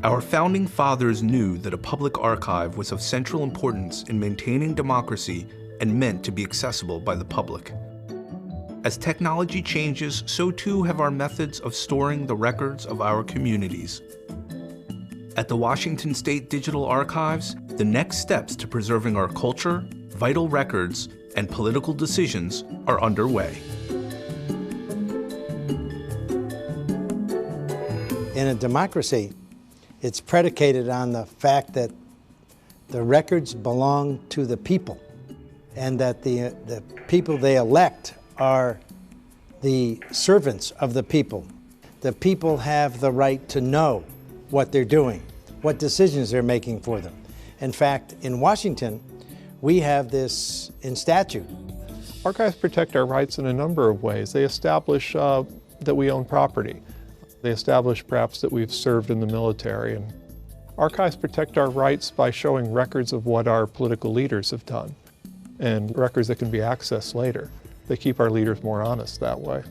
Our founding fathers knew that a public archive was of central importance in maintaining democracy and meant to be accessible by the public. As technology changes, so too have our methods of storing the records of our communities. At the Washington State Digital Archives, the next steps to preserving our culture, vital records, and political decisions are underway. In a democracy, it's predicated on the fact that the records belong to the people, and that the people they elect are the servants of the people. The people have the right to know what they're doing, what decisions they're making for them. In fact, in Washington, we have this in statute. Archives protect our rights in a number of ways. They establish that we own property. They establish perhaps that we've served in the military. And archives protect our rights by showing records of what our political leaders have done and records that can be accessed later. They keep our leaders more honest that way.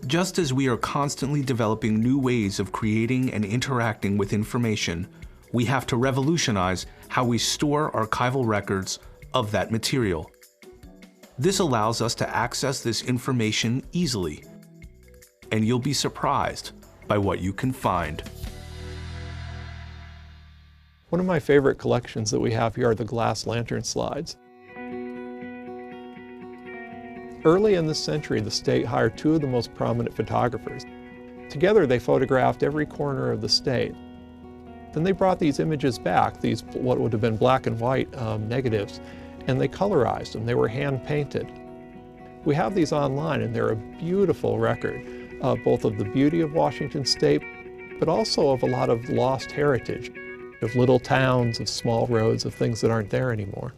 Just as we are constantly developing new ways of creating and interacting with information, we have to revolutionize how we store archival records of that material. This allows us to access this information easily, and you'll be surprised by what you can find. One of my favorite collections that we have here are the glass lantern slides. Early in this century, the state hired two of the most prominent photographers. Together, they photographed every corner of the state. Then they brought these images back, these what would have been black and white negatives, and they colorized them. They were hand-painted. We have these online, and they're a beautiful record, both of the beauty of Washington State, but also of a lot of lost heritage, of little towns, of small roads, of things that aren't there anymore.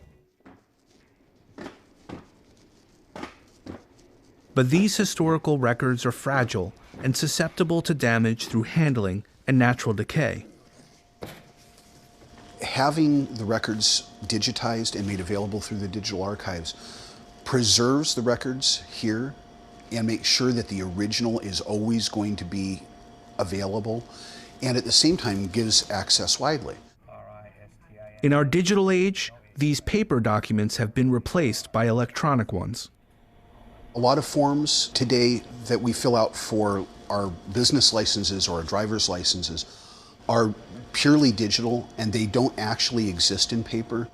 But these historical records are fragile and susceptible to damage through handling and natural decay. Having the records digitized and made available through the digital archives preserves the records here and makes sure that the original is always going to be available, and at the same time gives access widely. In our digital age, these paper documents have been replaced by electronic ones. A lot of forms today that we fill out for our business licenses or our driver's licenses are purely digital, and they don't actually exist in paper.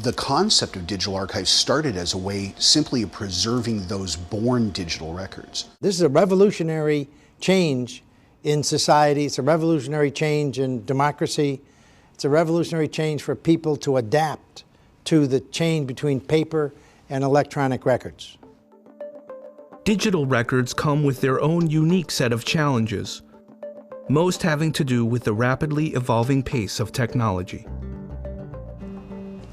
The concept of digital archives started as a way simply of preserving those born digital records. This is a revolutionary change in society. It's a revolutionary change in democracy. It's a revolutionary change for people to adapt to the change between paper and electronic records. Digital records come with their own unique set of challenges, most having to do with the rapidly evolving pace of technology.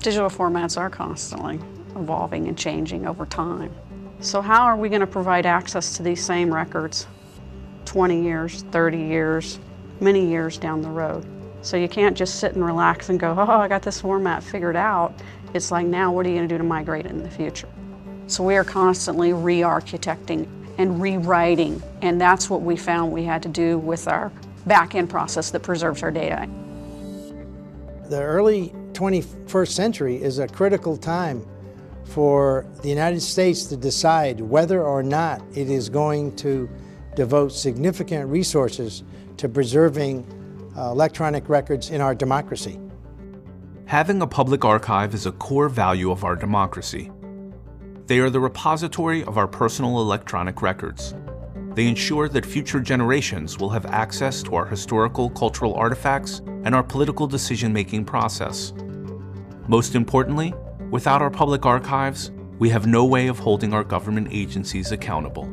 Digital formats are constantly evolving and changing over time. So how are we going to provide access to these same records 20 years, 30 years, many years down the road? So you can't just sit and relax and go, oh, I got this format figured out. It's like, now what are you going to do to migrate it in the future? So we are constantly re-architecting and rewriting, and that's what we found we had to do with our back-end process that preserves our data. The early 21st century is a critical time for the United States to decide whether or not it is going to devote significant resources to preserving electronic records in our democracy. Having a public archive is a core value of our democracy. They are the repository of our personal electronic records. They ensure that future generations will have access to our historical, cultural artifacts and our political decision-making process. Most importantly, without our public archives, we have no way of holding our government agencies accountable.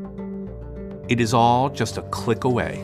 It is all just a click away.